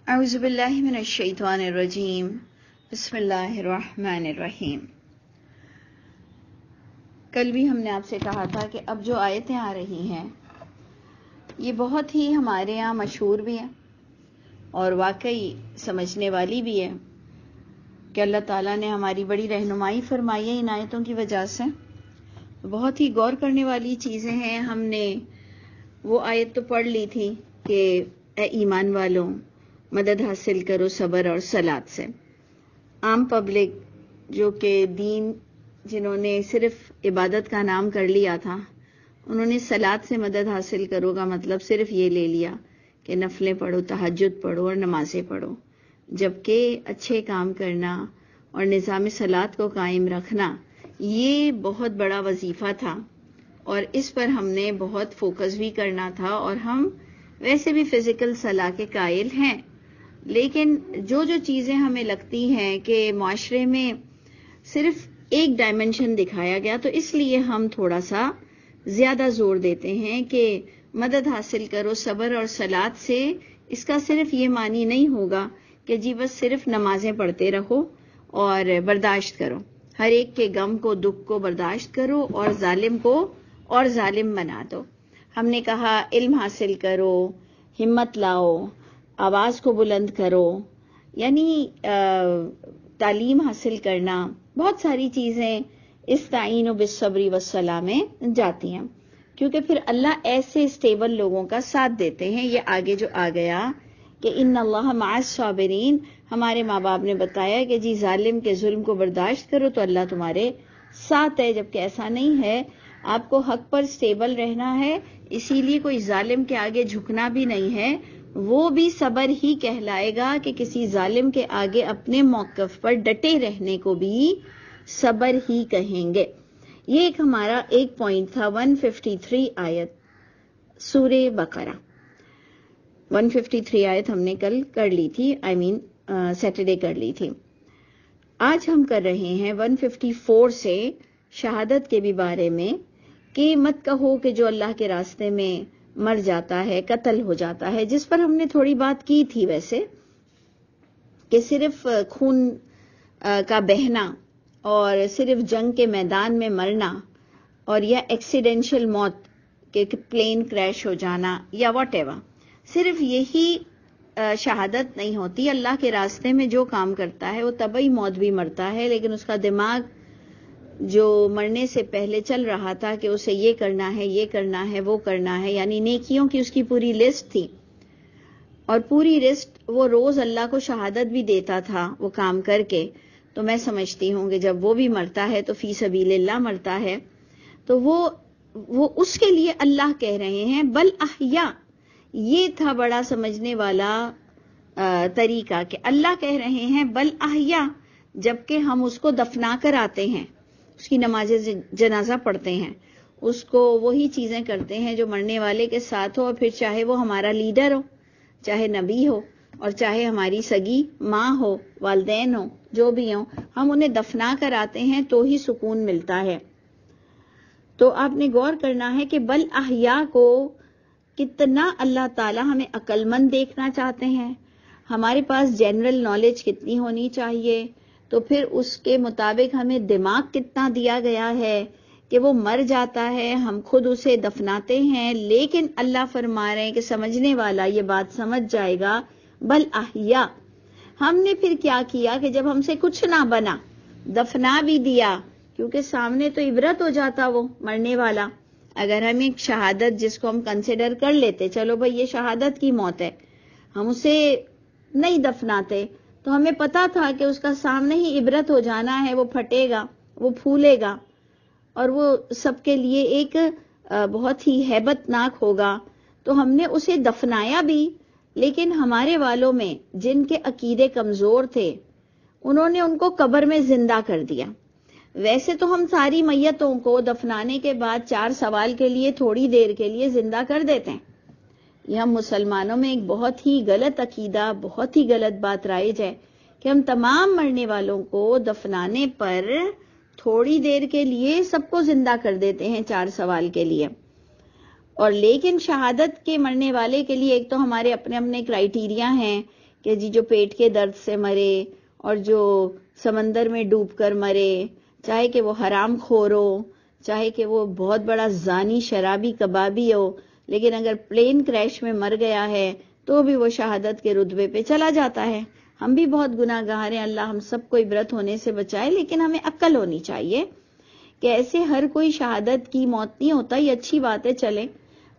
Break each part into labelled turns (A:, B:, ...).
A: اعوذ باللہ من الشیطان الرجیم بسم اللہ الرحمن الرحیم۔ کل بھی ہم نے آپ سے کہا تھا کہ اب جو آیتیں آ رہی ہیں یہ بہت ہی ہمارے یہاں مشہور بھی ہیں اور واقعی سمجھنے والی بھی ہے کہ اللہ تعالیٰ نے ہماری بڑی رہنمائی فرمائی ہے ان آیتوں کی وجہ سے۔ بہت ہی غور کرنے والی چیزیں ہیں۔ ہم نے وہ آیت تو پڑھ لی تھی کہ اے ایمان والوں مدد حاصل کرو صبر اور صلات سے۔ عام پبلک جو کہ دین جنہوں نے صرف عبادت کا نام کر لیا تھا، انہوں نے صلات سے مدد حاصل کرو کا مطلب صرف یہ لے لیا کہ نفلیں پڑھو، تہجد پڑھو اور نمازیں پڑھو، جبکہ اچھے کام کرنا اور نظام صلات کو قائم رکھنا یہ بہت بڑا وظیفہ تھا اور اس پر ہم نے بہت فوکس بھی کرنا تھا۔ اور ہم ویسے بھی فزیکل صلاح کے قائل ہیں، لیکن جو چیزیں ہمیں لگتی ہیں کہ معاشرے میں صرف ایک ڈائمنشن دکھایا گیا، تو اس لیے ہم تھوڑا سا زیادہ زور دیتے ہیں کہ مدد حاصل کرو صبر اور صلات سے۔ اس کا صرف یہ معنی نہیں ہوگا کہ جی بس صرف نمازیں پڑھتے رہو اور برداشت کرو، ہر ایک کے غم کو دکھ کو برداشت کرو اور ظالم کو اور ظالم بنا دو۔ ہم نے کہا علم حاصل کرو، ہمت لاؤ، آواز کو بلند کرو، یعنی تعلیم حاصل کرنا، بہت ساری چیزیں استعینوا بالصبر والصلاۃ میں جاتی ہیں، کیونکہ پھر اللہ ایسے اسٹیبل لوگوں کا ساتھ دیتے ہیں۔ یہ آگے جو آ گیا کہ ان اللہ مع الصابرین، ہمارے ماں باپ نے بتایا کہ جی ظالم کے ظلم کو برداشت کرو تو اللہ تمہارے ساتھ ہے، جبکہ ایسا نہیں ہے۔ آپ کو حق پر اسٹیبل رہنا ہے، اسی لیے کوئی ظالم کے آگے جھکنا بھی نہیں ہے، وہ بھی صبر ہی کہلائے گا کہ کسی ظالم کے آگے اپنے موقف پر ڈٹے رہنے کو بھی صبر ہی کہیں گے۔ یہ ایک ہمارا ایک پوائنٹ تھا 153 آیت سورہ بقرہ۔ 153 آیت ہم نے کل کر لی تھی، سیٹرڈے کر لی تھی۔ آج ہم کر رہے ہیں 154 سے شہادت کے بھی بارے میں کہ مت کہو کہ جو اللہ کے راستے میں مر جاتا ہے، قتل ہو جاتا ہے، جس پر ہم نے تھوڑی بات کی تھی ویسے، کہ صرف خون کا بہنا اور صرف جنگ کے میدان میں مرنا اور یا ایکسیڈنشل موت کہ پلین کریش ہو جانا یا واٹ ایور، صرف یہی شہادت نہیں ہوتی۔ اللہ کے راستے میں جو کام کرتا ہے وہ طبعی موت بھی مرتا ہے، لیکن اس کا دماغ جو مرنے سے پہلے چل رہا تھا کہ اسے یہ کرنا ہے، یہ کرنا ہے، وہ کرنا ہے، یعنی نیکیوں کی اس کی پوری لسٹ تھی، اور پوری لسٹ وہ روز اللہ کو شہادت بھی دیتا تھا وہ کام کر کے۔ تو میں سمجھتی ہوں کہ جب وہ بھی مرتا ہے تو فی سبیل اللہ مرتا ہے، تو وہ اس کے لیے اللہ کہہ رہے ہیں بل احیا۔ یہ تھا بڑا سمجھنے والا طریقہ کہ اللہ کہہ رہے ہیں بل احیا، جبکہ ہم اس کو دفنا کر آتے ہیں، اس کی نماز جنازہ پڑھتے ہیں، اس کو وہی چیزیں کرتے ہیں جو مرنے والے کے ساتھ ہو، اور پھر چاہے وہ ہمارا لیڈر ہو، چاہے نبی ہو، اور چاہے ہماری سگی ماں ہو، والدین ہو، جو بھی ہوں، ہم انہیں دفنا کر آتے ہیں تو ہی سکون ملتا ہے۔ تو آپ نے غور کرنا ہے کہ بل احیا کو کتنا اللہ تعالیٰ ہمیں عقل مند دیکھنا چاہتے ہیں، ہمارے پاس جنرل نالج کتنی ہونی چاہیے، تو پھر اس کے مطابق ہمیں دماغ کتنا دیا گیا ہے کہ وہ مر جاتا ہے، ہم خود اسے دفناتے ہیں، لیکن اللہ فرما رہے ہیں کہ سمجھنے والا یہ بات سمجھ جائے گا بل احیا۔ ہم نے پھر کیا کیا کہ جب ہم سے کچھ نہ بنا، دفنا بھی دیا، کیونکہ سامنے تو عبرت ہو جاتا وہ مرنے والا۔ اگر ہم ایک شہادت جس کو ہم کنسیڈر کر لیتے، چلو بھائی یہ شہادت کی موت ہے، ہم اسے نہیں دفناتے، تو ہمیں پتا تھا کہ اس کا سامنے ہی عبرت ہو جانا ہے، وہ پھٹے گا، وہ پھولے گا، اور وہ سب کے لیے ایک بہت ہی ہیبت ناک ہوگا، تو ہم نے اسے دفنایا بھی۔ لیکن ہمارے والوں میں جن کے عقیدے کمزور تھے، انہوں نے ان کو قبر میں زندہ کر دیا۔ ویسے تو ہم ساری میتوں کو دفنانے کے بعد 4 سوال کے لیے تھوڑی دیر کے لیے زندہ کر دیتے ہیں۔ یہ ہم مسلمانوں میں ایک بہت ہی غلط عقیدہ، بہت ہی غلط بات رائج ہے کہ ہم تمام مرنے والوں کو دفنانے پر تھوڑی دیر کے لیے سب کو زندہ کر دیتے ہیں 4 سوال کے لیے۔ اور لیکن شہادت کے مرنے والے کے لیے ایک تو ہمارے اپنے کرائیٹیریا ہیں کہ جی جو پیٹ کے درد سے مرے اور جو سمندر میں ڈوب کر مرے، چاہے کہ وہ حرام خور ہو، چاہے کہ وہ بہت بڑا زانی شرابی کبابی ہو، لیکن اگر پلین کریش میں مر گیا ہے تو بھی وہ شہادت کے رتبے پہ چلا جاتا ہے۔ ہم بھی بہت گناہ گار ہیں، اللہ ہم سب کو عبرت ہونے سے بچائے، لیکن ہمیں عقل ہونی چاہیے کہ ایسے ہر کوئی شہادت کی موت نہیں ہوتا۔ یہ اچھی بات ہے، چلیں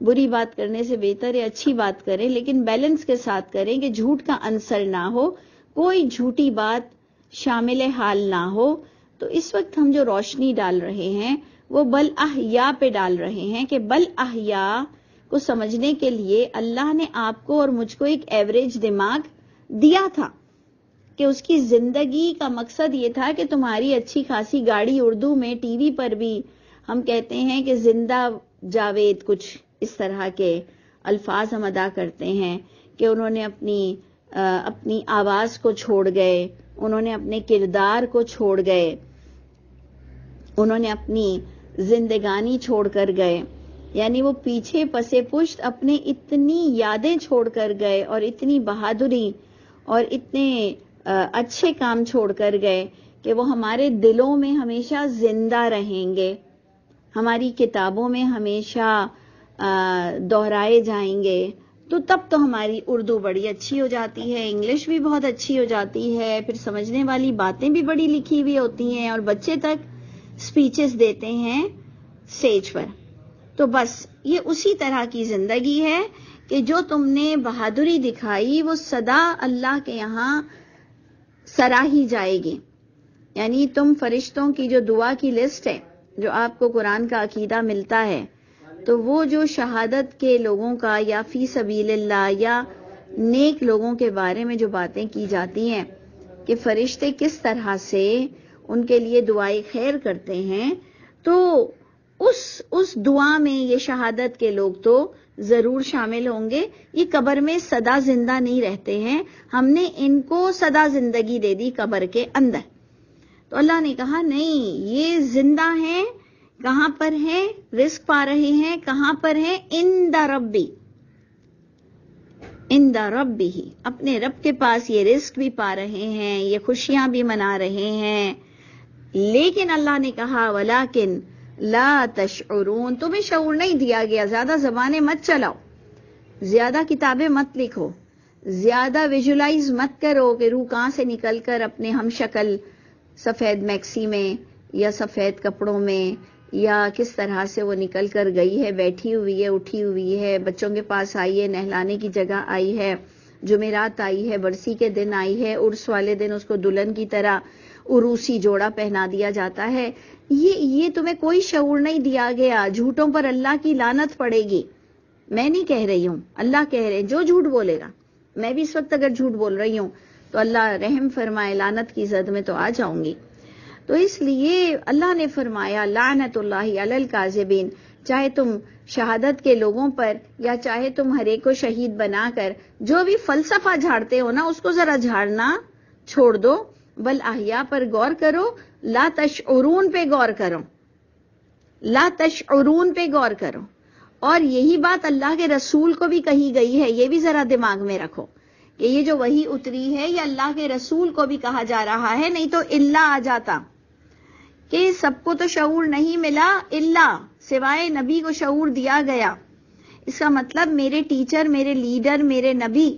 A: بری بات کرنے سے بہتر ہے اچھی بات کریں، لیکن بیلنس کے ساتھ کریں کہ جھوٹ کا عنصر نہ ہو، کوئی جھوٹی بات شامل حال نہ ہو۔ تو اس وقت ہم جو روشنی ڈال رہے ہیں وہ بل احیا پہ ڈال رہے ہیں کہ بل احیا کو سمجھنے کے لیے اللہ نے آپ کو اور مجھ کو ایک ایوریج دماغ دیا تھا کہ اس کی زندگی کا مقصد یہ تھا کہ تمہاری اچھی خاصی گاڑی، اردو میں ٹی وی پر بھی ہم کہتے ہیں کہ زندہ جاوید، کچھ اس طرح کے الفاظ ہم ادا کرتے ہیں کہ انہوں نے اپنی آواز کو چھوڑ گئے، انہوں نے اپنے کردار کو چھوڑ گئے، انہوں نے اپنی زندگانی چھوڑ کر گئے، یعنی وہ پیچھے پسے پشت اپنے اتنی یادیں چھوڑ کر گئے اور اتنی بہادری اور اتنے اچھے کام چھوڑ کر گئے کہ وہ ہمارے دلوں میں ہمیشہ زندہ رہیں گے، ہماری کتابوں میں ہمیشہ دہرائے جائیں گے۔ تو تب تو ہماری اردو بڑی اچھی ہو جاتی ہے، انگلش بھی بہت اچھی ہو جاتی ہے، پھر سمجھنے والی باتیں بھی بڑی لکھی ہوئی ہوتی ہیں، اور بچے تک سپیچز دیتے ہیں سٹیج پر۔ تو بس یہ اسی طرح کی زندگی ہے کہ جو تم نے بہادری دکھائی وہ سدا اللہ کے یہاں سراہی جائے گی۔ یعنی تم فرشتوں کی جو دعا کی لسٹ ہے، جو آپ کو قرآن کا عقیدہ ملتا ہے، تو وہ جو شہادت کے لوگوں کا یا فی سبیل اللہ یا نیک لوگوں کے بارے میں جو باتیں کی جاتی ہیں کہ فرشتے کس طرح سے ان کے لیے دعائیں خیر کرتے ہیں، تو اس دعا میں یہ شہادت کے لوگ تو ضرور شامل ہوں گے۔ یہ قبر میں سدا زندہ نہیں رہتے ہیں، ہم نے ان کو سدا زندگی دے دی قبر کے اندر۔ تو اللہ نے کہا نہیں، یہ زندہ ہیں، کہاں پر ہیں؟ رزق پا رہے ہیں، کہاں پر ہیں؟ عند ربی، عند ربی، اپنے رب کے پاس یہ رزق بھی پا رہے ہیں، یہ خوشیاں بھی منا رہے ہیں۔ لیکن اللہ نے کہا ولیکن لا تشعرون، تمہیں شعور نہیں دیا گیا، زیادہ زبانیں مت چلاؤ، زیادہ کتابیں مت لکھو، زیادہ ویژولائز مت کرو کہ روح کہاں سے نکل کر اپنے ہم شکل سفید میکسی میں یا سفید کپڑوں میں یا کس طرح سے وہ نکل کر گئی ہے، بیٹھی ہوئی ہے، اٹھی ہوئی ہے، بچوں کے پاس آئی ہے، نہلانے کی جگہ آئی ہے، جمعرات آئی ہے، برسی کے دن آئی ہے، عرس والے دن اس کو دلہن کی طرح عروسی جوڑا پہنا دیا جاتا ہے۔ یہ تمہیں کوئی شعور نہیں دیا گیا، جھوٹوں پر اللہ کی لعنت پڑے گی۔ میں نہیں کہہ رہی ہوں، اللہ کہہ رہے ہیں، جو جھوٹ بولے گا، میں بھی اس وقت اگر جھوٹ بول رہی ہوں تو اللہ رحم فرمائے، لعنت کی زد میں تو آ جاؤں گی۔ تو اس لیے اللہ نے فرمایا لعنت اللہ علی الکاذبین، چاہے تم شہادت کے لوگوں پر یا چاہے تم ہر ایک کو شہید بنا کر جو بھی فلسفہ جھاڑتے ہو نا، اس کو ذرا جھاڑنا چھوڑ دو، بل احیا پر غور کرو، لا تشعرون پہ غور کرو، لا تشعرون پہ غور کرو۔ اور یہی بات اللہ کے رسول کو بھی کہی گئی ہے، یہ بھی ذرا دماغ میں رکھو کہ یہ جو وحی اتری ہے یہ اللہ کے رسول کو بھی کہا جا رہا ہے، نہیں تو اللہ آ جاتا کہ سب کو تو شعور نہیں ملا، اللہ سوائے نبی کو شعور دیا گیا۔ اس کا مطلب میرے ٹیچر، میرے لیڈر، میرے نبی،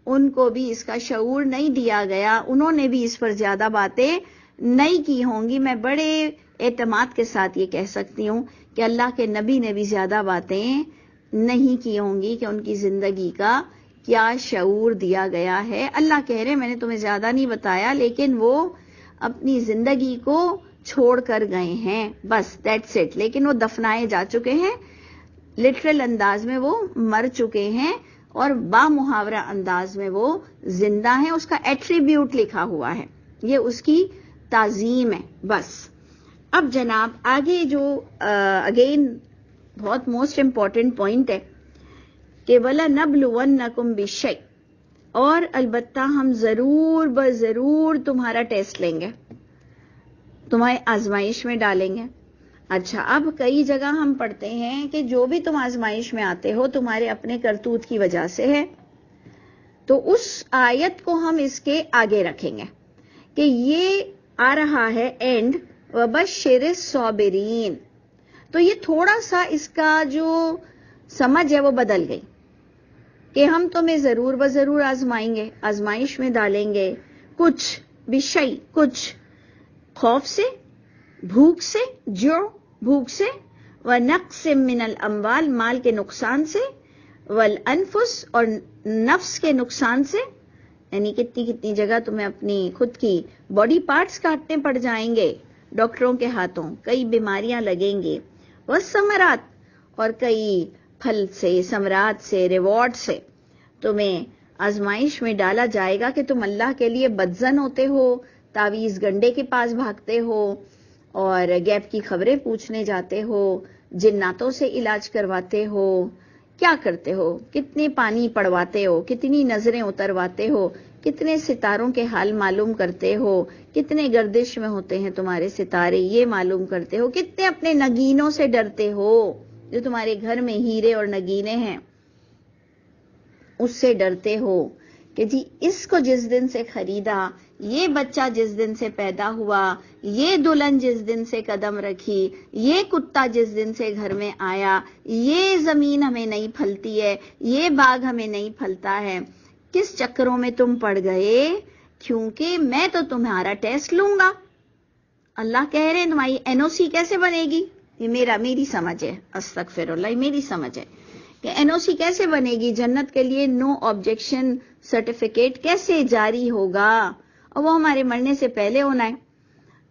A: ان کو بھی اس کا شعور نہیں دیا گیا، انہوں نے بھی اس پر زیادہ باتیں نہیں کی ہوں گی۔ میں بڑے اعتماد کے ساتھ یہ کہہ سکتی ہوں کہ اللہ کے نبی نے بھی زیادہ باتیں نہیں کی ہوں گی کہ ان کی زندگی کا کیا شعور دیا گیا ہے۔ اللہ کہہ رہے میں نے تمہیں زیادہ نہیں بتایا، لیکن وہ اپنی زندگی کو چھوڑ کر گئے ہیں، بس دیٹس اٹ۔ لیکن وہ دفنائے جا چکے ہیں، لٹرل انداز میں وہ مر چکے ہیں، اور با محاورہ انداز میں وہ زندہ ہیں، اس کا ایٹریبیوٹ لکھا ہوا ہے، یہ اس کی تعظیم ہے بس۔ اب جناب آگے جو اگین بہت موسٹ امپورٹنٹ پوائنٹ ہے کہ وَلَنَبْلُوَنَّكُمْ بِالشَّيْءٍ، اور البتہ ہم ضرور بضرور تمہارا ٹیسٹ لیں گے، تمہیں آزمائش میں ڈالیں گے۔ اچھا، اب کئی جگہ ہم پڑھتے ہیں کہ جو بھی تم آزمائش میں آتے ہو تمہارے اپنے کرتوت کی وجہ سے ہے، تو اس آیت کو ہم اس کے آگے رکھیں گے کہ یہ آ رہا ہے اینڈ وبشر الصابرین. تو یہ تھوڑا سا اس کا جو سمجھ ہے وہ بدل گئی کہ ہم تمہیں ضرور بضرور آزمائیں گے، آزمائش میں ڈالیں گے، کچھ بشئی، کچھ خوف سے، بھوک سے، بھوک سے، ونقص من الاموال، مال کے نقصان سے، والانفس، اور نفس کے نقصان سے، یعنی کتنی جگہ تمہیں اپنی خود کی باڈی پارٹس کاٹنے پڑ جائیں گے ڈاکٹروں کے ہاتھوں، کئی بیماریاں لگیں گے، والثمرات، اور کئی پھل سے، ثمرات سے، ریوارڈ سے تمہیں آزمائش میں ڈالا جائے گا کہ تم اللہ کے لیے بدظن ہوتے ہو، تعویذ گنڈے کے پاس بھاگتے ہو، اور غیب کی خبریں پوچھنے جاتے ہو، جناتوں سے علاج کرواتے ہو، کیا کرتے ہو، کتنے پانی پڑواتے ہو، کتنی نظریں اترواتے ہو، کتنے ستاروں کے حال معلوم کرتے ہو، کتنے گردش میں ہوتے ہیں تمہارے ستارے یہ معلوم کرتے ہو، کتنے اپنے نگینوں سے ڈرتے ہو، جو تمہارے گھر میں ہیرے اور نگینے ہیں اس سے ڈرتے ہو کہ جی اس کو جس دن سے خریدا، یہ بچہ جس دن سے پیدا ہوا، یہ دلہن جس دن سے قدم رکھی، یہ کتا جس دن سے گھر میں آیا، یہ زمین ہمیں نہیں پھلتی ہے، یہ باغ ہمیں نہیں پھلتا ہے، کس چکروں میں تم پڑ گئے، کیونکہ میں تو تمہارا ٹیسٹ لوں گا. اللہ کہہ رہے ہیں تمہاری NOC کیسے بنے گی؟ یہ میری سمجھ ہے، استغفر اللہ، یہ میری سمجھ ہے کہ NOC کیسے بنے گی، جنت کے لیے نو آبجیکشن سرٹیفکیٹ کیسے جاری ہوگا، اور وہ ہمارے مرنے سے پہلے ہونا ہے.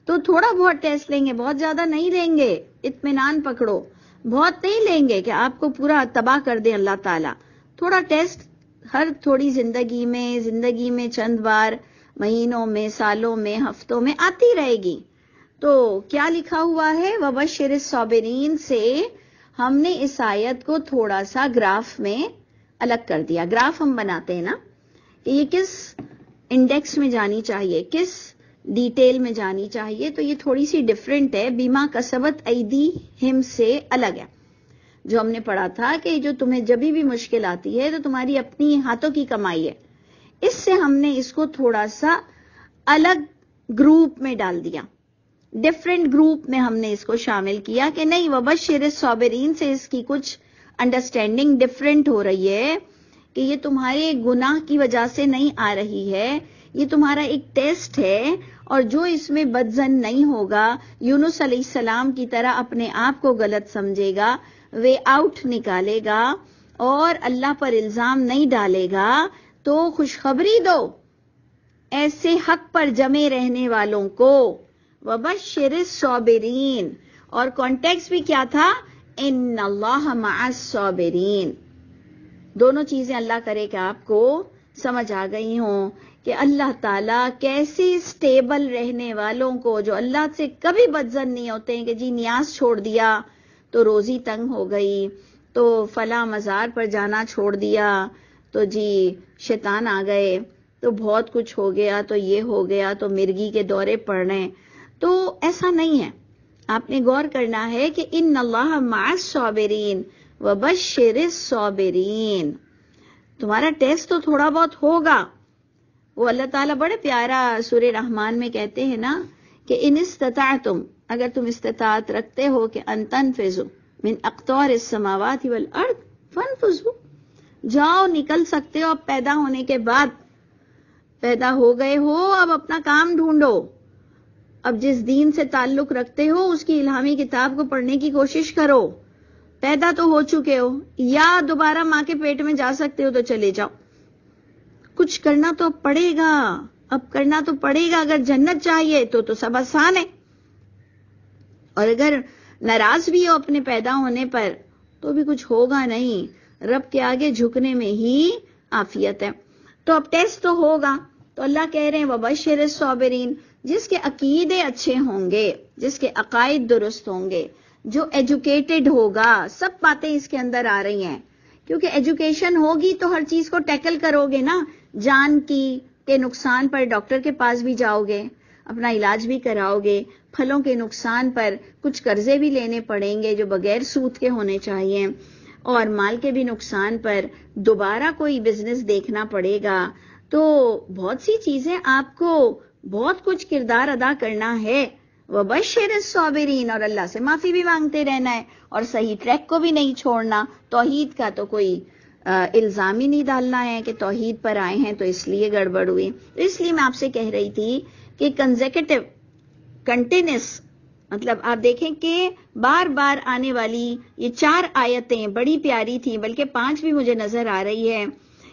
A: تو تھوڑا بہت ٹیسٹ لیں گے، بہت زیادہ نہیں لیں گے، اطمینان پکڑو، بہت نہیں لیں گے کہ آپ کو پورا تباہ کر دیں اللہ تعالیٰ. تھوڑا ٹیسٹ ہر تھوڑی زندگی میں چند بار، مہینوں میں، سالوں میں، ہفتوں میں آتی رہے گی. تو کیا لکھا ہوا ہے وبشر الصابرین سے ہم نے اس آیت کو تھوڑا سا گراف میں الگ کر دیا. گراف ہم بناتے ہیں نا کہ یہ کس انڈیکس میں جانی چاہیے، کس ڈیٹیل میں جانی چاہیے، تو یہ تھوڑی سی ڈیفرنٹ ہے، بیما کسبت ایدیہم سے الگ ہے. جو ہم نے پڑھا تھا کہ جو تمہیں جبھی بھی مشکل آتی ہے تو تمہاری اپنی ہاتھوں کی کمائی ہے، اس سے ہم نے اس کو تھوڑا سا الگ گروپ میں ڈال دیا، ڈیفرنٹ گروپ میں ہم نے اس کو شامل کیا کہ نہیں وبشر الصابرین سے اس کی کچھ انڈرسٹینڈنگ ڈیفرنٹ ہو رہی ہے کہ یہ تمہارے گناہ کی وجہ سے نہیں آ رہی ہے، یہ تمہارا ایک ٹیسٹ ہے، اور جو اس میں بدظن نہیں ہوگا، یونس علیہ السلام کی طرح اپنے آپ کو غلط سمجھے گا، وے آؤٹ نکالے گا اور اللہ پر الزام نہیں ڈالے گا، تو خوشخبری دو ایسے حق پر جمے رہنے والوں کو. وبشر الصابرین، اور کانٹیکس بھی کیا تھا، ان اللہ مع الصابرین. دونوں چیزیں اللہ کرے کہ آپ کو سمجھ آ گئی ہوں کہ اللہ تعالیٰ کیسے سٹیبل رہنے والوں کو، جو اللہ سے کبھی بدظن نہیں ہوتے ہیں کہ جی نیاز چھوڑ دیا تو روزی تنگ ہو گئی، تو فلاں مزار پر جانا چھوڑ دیا تو جی شیطان آ گئے، تو بہت کچھ ہو گیا، تو یہ ہو گیا، تو مرگی کے دورے پڑنے. تو ایسا نہیں ہے، آپ نے غور کرنا ہے کہ ان اللہ مع الصابرین وبشر الصابرین. تمہارا ٹیسٹ تو تھوڑا بہت ہوگا. وہ اللہ تعالیٰ بڑے پیارا سورہ رحمان میں کہتے ہیں نا کہ ان استطعتم، اگر تم استطاعت رکھتے ہو کہ ان تنفذوا من اقطار السماوات والارض فانفذوا، جاؤ نکل سکتے ہو. اب پیدا ہونے کے بعد پیدا ہو گئے ہو، اب اپنا کام ڈھونڈو. اب جس دین سے تعلق رکھتے ہو اس کی الہامی کتاب کو پڑھنے کی کوشش کرو. پیدا تو ہو چکے ہو، یا دوبارہ ماں کے پیٹ میں جا سکتے ہو تو چلے جاؤ. کچھ کرنا تو اب پڑے گا، اب کرنا تو پڑے گا. اگر جنت چاہیے تو سب آسان ہے، اور اگر ناراض بھی ہو اپنے پیدا ہونے پر تو بھی کچھ ہوگا نہیں. رب کے آگے جھکنے میں ہی عافیت ہے. تو اب ٹیسٹ تو ہوگا. تو اللہ کہہ رہے ہیں وبشر الصابرین، جس کے عقیدے اچھے ہوں گے، جس کے عقائد درست ہوں گے، جو ایجوکیٹڈ ہوگا. سب باتیں اس کے اندر آ رہی ہیں کیونکہ ایجوکیشن ہوگی تو ہر چیز کو ٹیکل کرو گے نا. جان کے نقصان پر ڈاکٹر کے پاس بھی جاؤ گے، اپنا علاج بھی کراؤ گے. پھلوں کے نقصان پر کچھ قرضے بھی لینے پڑیں گے جو بغیر سود کے ہونے چاہیے. اور مال کے بھی نقصان پر دوبارہ کوئی بزنس دیکھنا پڑے گا، تو بہت سی چیزیں آپ کو بہت کچھ کردار ادا کرنا ہے۔ وَبَشِّرِ الصَّابِرِينَ، اور اللہ سے معافی بھی مانگتے رہنا ہے اور صحیح ٹریک کو بھی نہیں چھوڑنا۔ توحید کا تو کوئی الزام ہی نہیں ڈالنا ہے کہ توحید پر آئے ہیں تو اس لیے گڑبڑ ہوئی۔ اس لیے میں آپ سے کہہ رہی تھی کہ کنزیکٹیو، کنٹینیوس، مطلب آپ دیکھیں کہ بار بار آنے والی یہ 4 آیتیں بڑی پیاری تھیں، بلکہ 5 بھی مجھے نظر آ رہی ہے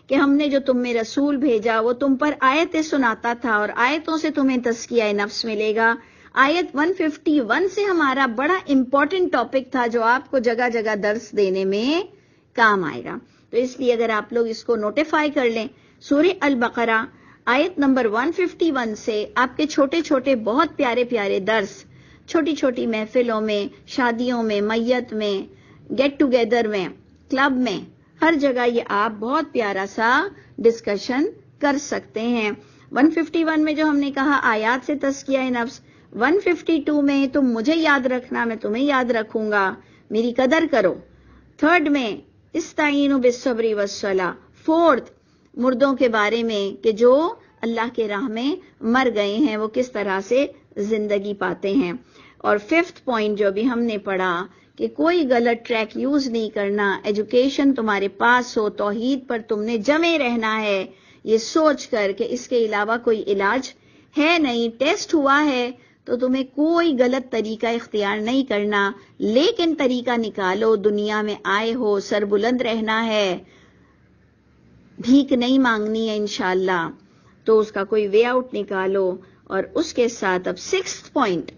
A: کہ ہم نے جو تم میں رسول بھیجا وہ تم پر آیتیں سناتا تھا اور آیتوں سے تمہیں تزکیہ نفس ملے گا۔ آیت 151 سے ہمارا بڑا امپورٹنٹ ٹاپک تھا جو آپ کو جگہ جگہ درس دینے میں کام آئے گا، تو اس لیے اگر آپ لوگ اس کو نوٹیفائی کر لیں، سورہ البقرہ آیت نمبر 151 سے آپ کے چھوٹے چھوٹے بہت پیارے پیارے درس، چھوٹی چھوٹی محفلوں میں، شادیوں میں، میت میں، گیٹ ٹوگیدر میں، کلب میں، ہر جگہ یہ آپ بہت پیارا سا ڈسکشن کر سکتے ہیں۔ 151 میں جو ہم نے کہا آیات سے تزکیہ نفس، 152 میں تم مجھے یاد رکھنا میں تمہیں یاد رکھوں گا، میری قدر کرو۔ 3rd میں استعینوا بالصبر والصلاۃ، 4th مردوں کے بارے میں کہ جو اللہ کے راہ میں مر گئے ہیں وہ کس طرح سے زندگی پاتے ہیں، اور 5th پوائنٹ جو بھی ہم نے پڑھا کہ کوئی غلط ٹریک یوز نہیں کرنا، ایجوکیشن تمہارے پاس ہو، توحید پر تم نے جمے رہنا ہے یہ سوچ کر کہ اس کے علاوہ کوئی علاج ہے نہیں، ٹیسٹ ہوا ہے تو تمہیں کوئی غلط طریقہ اختیار نہیں کرنا، لیکن طریقہ نکالو، دنیا میں آئے ہو سر بلند رہنا ہے، بھیک نہیں مانگنی ہے انشاءاللہ، تو اس کا کوئی وے آؤٹ نکالو۔ اور اس کے ساتھ اب 6th پوائنٹ،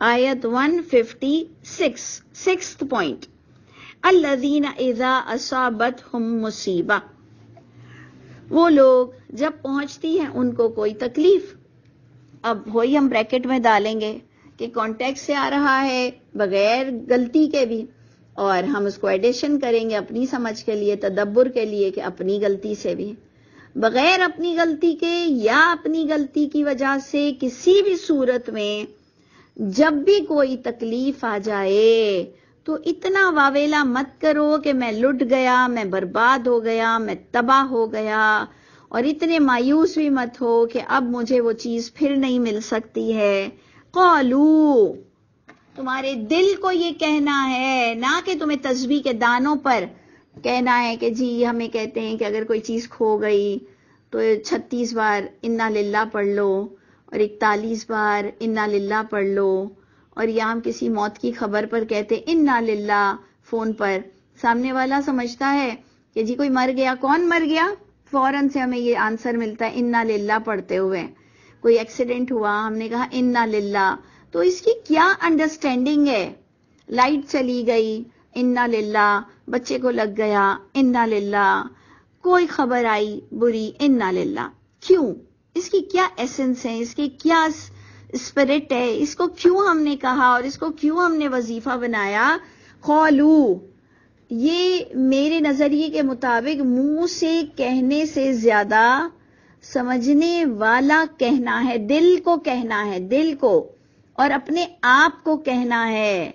A: آیت 156، 6th پوائنٹ، الذین اذا اصابتہم مصیبہ، وہ لوگ جب پہنچتی ہے ان کو کوئی تکلیف، اب وہی ہم بریکٹ میں ڈالیں گے کہ کانٹیکٹ سے آ رہا ہے بغیر غلطی کے بھی، اور ہم اس کو ایڈیشن کریں گے اپنی سمجھ کے لیے، تدبر کے لیے کہ اپنی غلطی سے بھی، بغیر اپنی غلطی کے یا اپنی غلطی کی وجہ سے کسی بھی صورت میں جب بھی کوئی تکلیف آ جائے تو اتنا واویلا مت کرو کہ میں لٹ گیا، میں برباد ہو گیا، میں تباہ ہو گیا، اور اتنے مایوس بھی مت ہو کہ اب مجھے وہ چیز پھر نہیں مل سکتی ہے۔ قالو، تمہارے دل کو یہ کہنا ہے، نہ کہ تمہیں تسبیح کے دانوں پر کہنا ہے کہ جی ہمیں کہتے ہیں کہ اگر کوئی چیز کھو گئی تو 36 بار انا للہ پڑھ لو اور 41 بار انا للہ پڑھ لو، اور یا ہم کسی موت کی خبر پر کہتے انا للہ، فون پر سامنے والا سمجھتا ہے کہ جی کوئی مر گیا، کون مر گیا، فوراً سے ہمیں یہ آنسر ملتا ہے انا للہ پڑھتے ہوئے۔ کوئی ایکسیڈنٹ ہوا، ہم نے کہا انا للہ، تو اس کی کیا انڈرسٹینڈنگ ہے؟ لائٹ چلی گئی انا للہ، بچے کو لگ گیا انا للہ، کوئی خبر آئی بری انا للہ، کیوں؟ اس کی کیا ایسنس ہے، اس کی کیا اسپرٹ ہے، اس کو کیوں ہم نے کہا اور اس کو کیوں ہم نے وظیفہ بنایا؟ قولو، یہ میرے نظریے کے مطابق منہ سے کہنے سے زیادہ سمجھنے والا کہنا ہے، دل کو کہنا ہے، دل کو، اور اپنے آپ کو کہنا ہے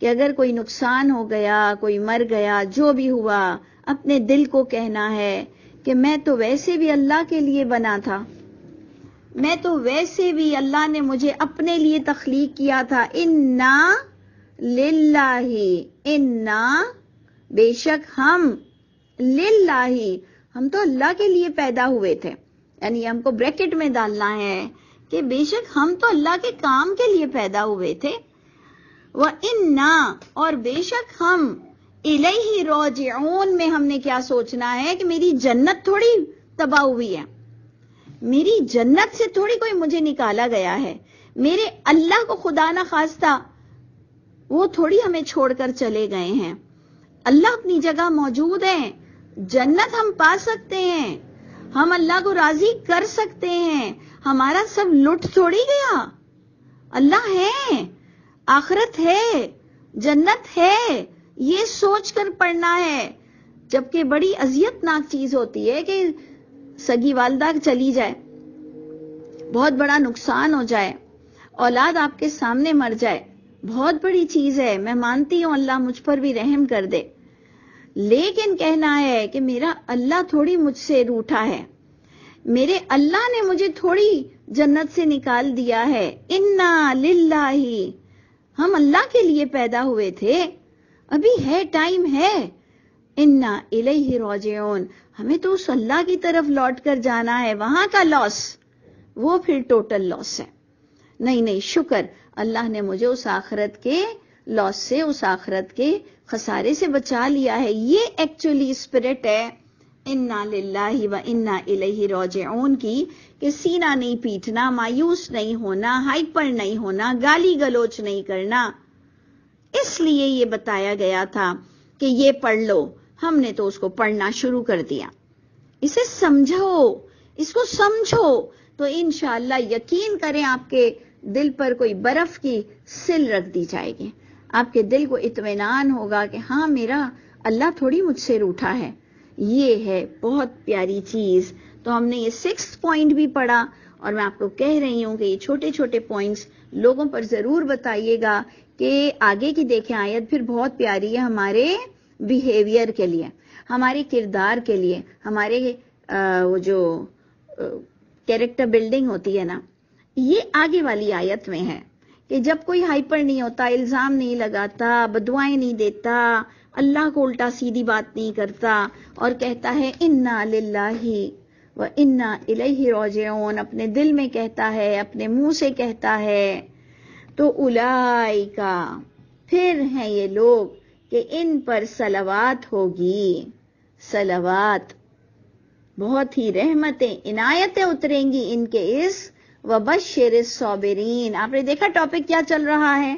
A: کہ اگر کوئی نقصان ہو گیا، کوئی مر گیا، جو بھی ہوا، اپنے دل کو کہنا ہے کہ میں تو ویسے بھی اللہ کے لیے بنا تھا، میں تو ویسے بھی اللہ نے مجھے اپنے لیے تخلیق کیا تھا، انا للہ، انا بے شک ہم، للہ ہم تو اللہ کے لیے پیدا ہوئے تھے، یعنی ہم کو بریکٹ میں ڈالنا ہے کہ بے شک ہم تو اللہ کے کام کے لیے پیدا ہوئے تھے، وَإِنَّا، اور بے شک ہم، الیہ راجعون میں ہم نے کیا سوچنا ہے کہ میری جنت تھوڑی تباہ ہوئی ہے، میری جنت سے تھوڑی کوئی مجھے نکالا گیا ہے، میرے اللہ کو خدا نہ خواستہ وہ تھوڑی ہمیں چھوڑ کر چلے گئے ہیں، اللہ اپنی جگہ موجود ہیں، جنت ہم پا سکتے ہیں، ہم اللہ کو راضی کر سکتے ہیں، ہمارا سب لٹ تھوڑی گیا، اللہ ہے، آخرت ہے، جنت ہے، یہ سوچ کر پڑھنا ہے۔ جبکہ بڑی اذیت ناک چیز ہوتی ہے کہ سگی والدہ چلی جائے، بہت بڑا نقصان ہو جائے، اولاد آپ کے سامنے مر جائے، بہت بڑی چیز ہے، میں مانتی ہوں اللہ مجھ پر بھی رحم کر دے، لیکن کہنا ہے کہ میرا اللہ تھوڑی مجھ سے روٹھا ہے، میرے اللہ نے مجھے تھوڑی جنت سے نکال دیا ہے. انا للہ، ہم اللہ کے لیے پیدا ہوئے تھے، ابھی ہے، ٹائم ہے. انا الیہ راجعون، ہمیں تو اس اللہ کی طرف لوٹ کر جانا ہے. وہاں کا لاس وہ پھر ٹوٹل لاس ہے. نہیں، شکر اللہ نے مجھے اس آخرت کے لاس سے، اس آخرت کے خسارے سے بچا لیا ہے. یہ ایکچولی اسپرٹ ہے انا للہ و انا الیہ راجعون کی، کہ سینہ نہیں پیٹنا، مایوس نہیں ہونا، ہائپر نہیں ہونا، گالی گلوچ نہیں کرنا. اس لیے یہ بتایا گیا تھا کہ یہ پڑھ لو. ہم نے تو اس کو پڑھنا شروع کر دیا. اسے سمجھو، اس کو سمجھو تو انشاءاللہ یقین کریں آپ کے دل پر کوئی برف کی سل رکھ دی جائے گی. آپ کے دل کو اطمینان ہوگا کہ ہاں میرا اللہ تھوڑی مجھ سے روٹھا ہے. یہ ہے بہت پیاری چیز. تو ہم نے یہ 6 پوائنٹ بھی پڑھا، اور میں آپ کو کہہ رہی ہوں کہ یہ چھوٹے چھوٹے پوائنٹس لوگوں پر ضرور بتائیے گا کہ آگے کی دیکھیں آیت پھر بہت پیاری ہے ہمارے بیہیویئر کے لیے، ہمارے کردار کے لیے، ہمارے وہ جو کیریکٹر بلڈنگ ہوتی ہے نا، یہ آگے والی آیت میں ہے کہ جب کوئی ہائپر نہیں ہوتا، الزام نہیں لگاتا، بدوائیں نہیں دیتا، اللہ کو الٹا سیدھی بات نہیں کرتا، اور کہتا ہے انا للہ و انا الیہ راجعون، اپنے دل میں کہتا ہے، اپنے منہ سے کہتا ہے، تو اولئکا، پھر ہیں یہ لوگ کہ ان پر صلوات ہوگی. صلوات، بہت ہی رحمتیں، عنایتیں اتریں گی ان کے اس وبشر الصابرین. آپ نے دیکھا ٹاپک کیا چل رہا ہے؟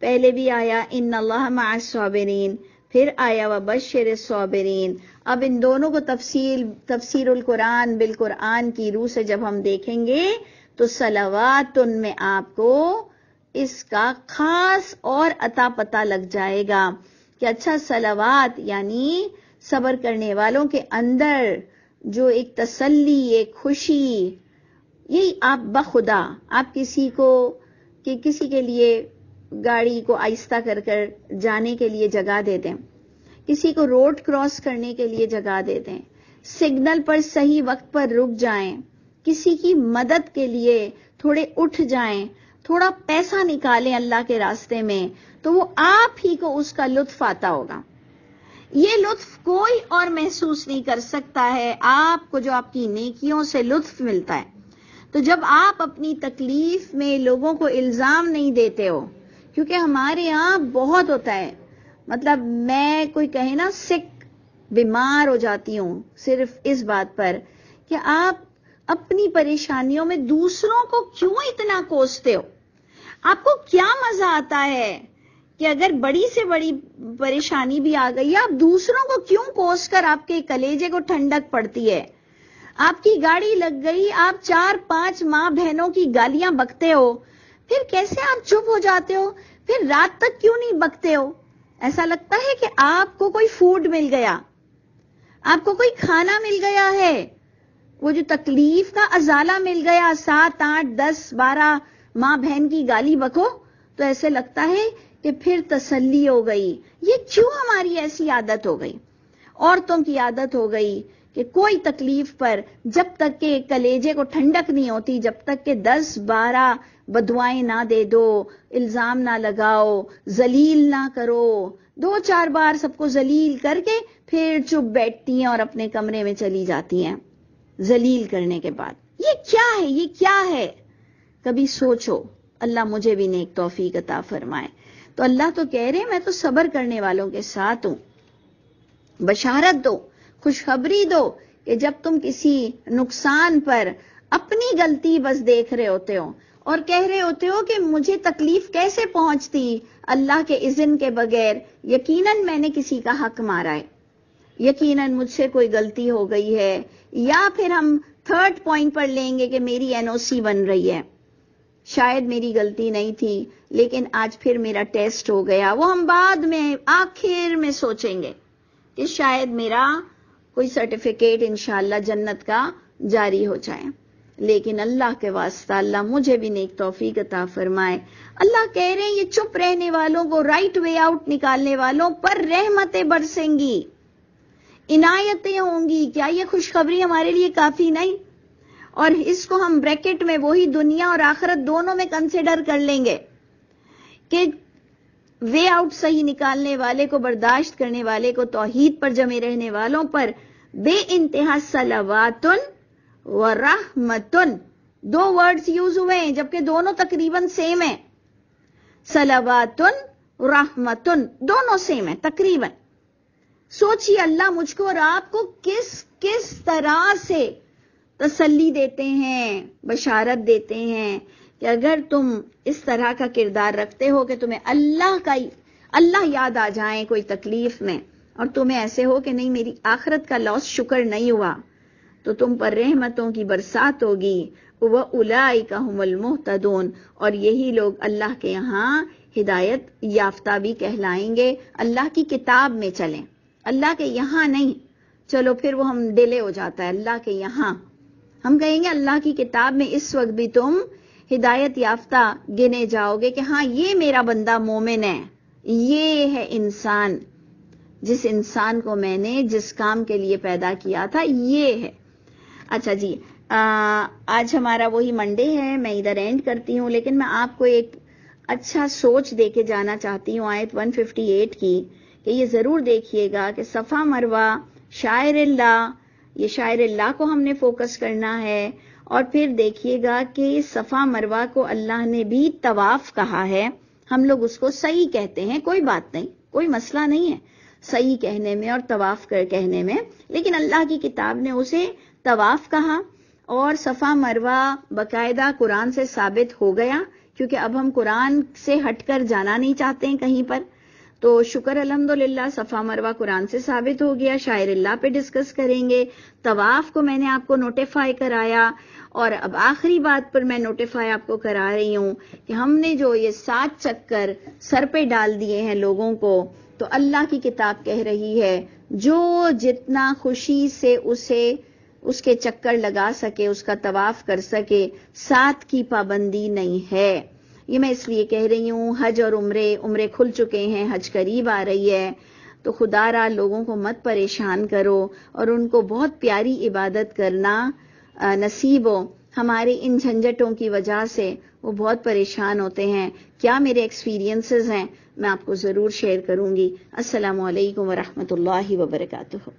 A: پہلے بھی آیا ان اللہ مع الصابرین، پھر آیا وبشر الصابرین. اب ان دونوں کو تفسیر القرآن بالقرآن کی روح سے جب ہم دیکھیں گے تو صلوات ان میں آپ کو اس کا خاص اور عطا پتہ لگ جائے گا کہ اچھا صلوات یعنی صبر کرنے والوں کے اندر جو ایک تسلی، ایک خوشی، یہی آپ بخدا آپ کسی کے لیے گاڑی کو آہستہ کر جانے کے لیے جگہ دے دیں، کسی کو روڈ کراس کرنے کے لیے جگہ دے دیں، سگنل پر صحیح وقت پر رک جائیں، کسی کی مدد کے لیے تھوڑے اٹھ جائیں، تھوڑا پیسہ نکالیں اللہ کے راستے میں، تو وہ آپ ہی کو اس کا لطف آتا ہوگا. یہ لطف کوئی اور محسوس نہیں کر سکتا ہے، آپ کو جو آپ کی نیکیوں سے لطف ملتا ہے. تو جب آپ اپنی تکلیف میں لوگوں کو الزام نہیں دیتے ہو، کیونکہ ہمارے یہاں بہت ہوتا ہے، مطلب میں کوئی کہے نا سک، بیمار ہو جاتی ہوں صرف اس بات پر کہ آپ اپنی پریشانیوں میں دوسروں کو کیوں اتنا کوستے ہو. آپ کو کیا مزہ آتا ہے کہ اگر بڑی سے بڑی پریشانی بھی آ گئی، آپ دوسروں کو کیوں کوس کر آپ کے کلیجے کو ٹھنڈک پڑتی ہے. آپ کی گاڑی لگ گئی، آپ 4-5 ماں بہنوں کی گالیاں بکتے ہو، پھر کیسے آپ چپ ہو جاتے ہو؟ پھر رات تک کیوں نہیں بکتے ہو؟ ایسا لگتا ہے کہ آپ کو کوئی فوڈ مل گیا، آپ کو کوئی کھانا مل گیا ہے، وہ جو تکلیف کا ازالہ مل گیا. 7, 8, 10, 12 ماں بہن کی گالی بکو تو ایسے لگتا ہے کہ پھر تسلی ہو گئی. یہ کیوں ہماری ایسی عادت ہو گئی؟ عورتوں کی عادت ہو گئی کہ کوئی تکلیف پر جب تک کہ کلیجے کو ٹھنڈک نہیں ہوتی، جب تک کہ 10-12 بدوائیں نہ دے دو، الزام نہ لگاؤ، ذلیل نہ کرو، 2-4 بار سب کو ذلیل کر کے پھر چپ بیٹھتی ہیں اور اپنے کمرے میں چلی جاتی ہیں ذلیل کرنے کے بعد. یہ کیا ہے؟ یہ کیا ہے؟ کبھی سوچو. اللہ مجھے بھی نیک توفیق عطا فرمائے. تو اللہ تو کہہ رہے ہیں میں تو صبر کرنے والوں کے ساتھ ہوں. بشارت دو، خوشخبری دو کہ جب تم کسی نقصان پر اپنی غلطی بس دیکھ رہے ہوتے ہو اور کہہ رہے ہوتے ہو کہ مجھے تکلیف کیسے پہنچتی اللہ کے اذن کے بغیر، یقیناً میں نے کسی کا حق مارا ہے، یقیناً مجھ سے کوئی غلطی ہو گئی ہے، یا پھر ہم 3rd پوائنٹ پر لیں گے کہ میری NOC بن رہی ہے، شاید میری غلطی نہیں تھی لیکن آج پھر میرا ٹیسٹ ہو گیا. وہ ہم بعد میں آخر میں سوچیں گے کہ شاید میرا کوئی سرٹیفکیٹ انشاءاللہ جنت کا جاری ہو جائے. لیکن اللہ کے واسطہ اللہ مجھے بھی نیک توفیق عطا فرمائے. اللہ کہہ رہے ہیں یہ چپ رہنے والوں کو، رائٹ وے آؤٹ نکالنے والوں پر رحمتیں برسیں گی. عنایتیں ہوں گی. کیا یہ خوشخبری ہمارے لیے کافی نہیں؟ اور اس کو ہم بریکٹ میں وہی دنیا اور آخرت دونوں میں کنسیڈر کر لیں گے کہ وے آؤٹ صحیح نکالنے والے کو، برداشت کرنے والے کو، توحید پر جمے رہنے والوں پر بے انتہا صلواتن و رحمتن. 2 ورڈز یوز ہوئے ہیں جبکہ دونوں تقریباً سیم ہیں. صلواتن رحمتن دونوں سیم ہیں تقریباً. سوچیے اللہ مجھ کو اور آپ کو کس طرح سے تسلی دیتے ہیں، بشارت دیتے ہیں کہ اگر تم اس طرح کا کردار رکھتے ہو کہ تمہیں اللہ یاد آ جائیں کوئی تکلیف میں، اور تمہیں ایسے ہو کہ نہیں میری آخرت کا لاس شکر نہیں ہوا، تو تم پر رحمتوں کی برسات ہوگی. وَأُولَئِكَ هُمُ الْمُهْتَدُونَ، اور یہی لوگ اللہ کے یہاں ہدایت یافتہ بھی کہلائیں گے. اللہ کی کتاب میں چلیں، اللہ کے یہاں نہیں. چلو پھر وہ ہم ڈیلے ہو جاتا ہے. اللہ کے یہاں ہم کہیں گے اللہ کی کتاب میں اس وقت بھی تم ہدایت یافتہ گنے جاؤ گے کہ ہاں یہ میرا بندہ مومن ہے، یہ ہے انسان، جس انسان کو میں نے جس کام کے لیے پیدا کیا تھا یہ ہے. اچھا جی، آج ہمارا وہی منڈے ہے، میں ادھر اینڈ کرتی ہوں، لیکن میں آپ کو ایک اچھا سوچ دے کے جانا چاہتی ہوں آیت 158 کی، کہ یہ ضرور دیکھیے گا کہ صفا مروہ شاعر اللہ، یہ شاعر اللہ کو ہم نے فوکس کرنا ہے. اور پھر دیکھیے گا کہ صفا مروہ کو اللہ نے بھی طواف کہا ہے. ہم لوگ اس کو صحیح کہتے ہیں، کوئی بات نہیں، کوئی مسئلہ نہیں ہے صحیح کہنے میں اور طواف کہنے میں، لیکن اللہ کی کتاب نے اسے طواف کہا. اور صفا مروہ باقاعدہ قرآن سے ثابت ہو گیا، کیونکہ اب ہم قرآن سے ہٹ کر جانا نہیں چاہتے ہیں کہیں پر. تو شکر الحمدللہ صفا مروہ قرآن سے ثابت ہو گیا. شاعر اللہ پہ ڈسکس کریں گے. طواف کو میں نے آپ کو نوٹیفائی کرایا، اور اب آخری بات پر میں نوٹیفائی آپ کو کرا رہی ہوں کہ ہم نے جو یہ 7 چکر سر پہ ڈال دیے ہیں لوگوں کو، تو اللہ کی کتاب کہہ رہی ہے جو جتنا خوشی سے اس کے چکر لگا سکے، اس کا طواف کر سکے، 7 کی پابندی نہیں ہے. یہ میں اس لیے کہہ رہی ہوں، حج اور عمرے کھل چکے ہیں، حج قریب آ رہی ہے، تو خدا را لوگوں کو مت پریشان کرو اور ان کو بہت پیاری عبادت کرنا نصیب ہو. ہمارے ان جھنجٹوں کی وجہ سے وہ بہت پریشان ہوتے ہیں. کیا میرے ایکسپیرینسز ہیں، میں آپ کو ضرور شیئر کروں گی. السلام علیکم ورحمۃ اللہ وبرکاتہ.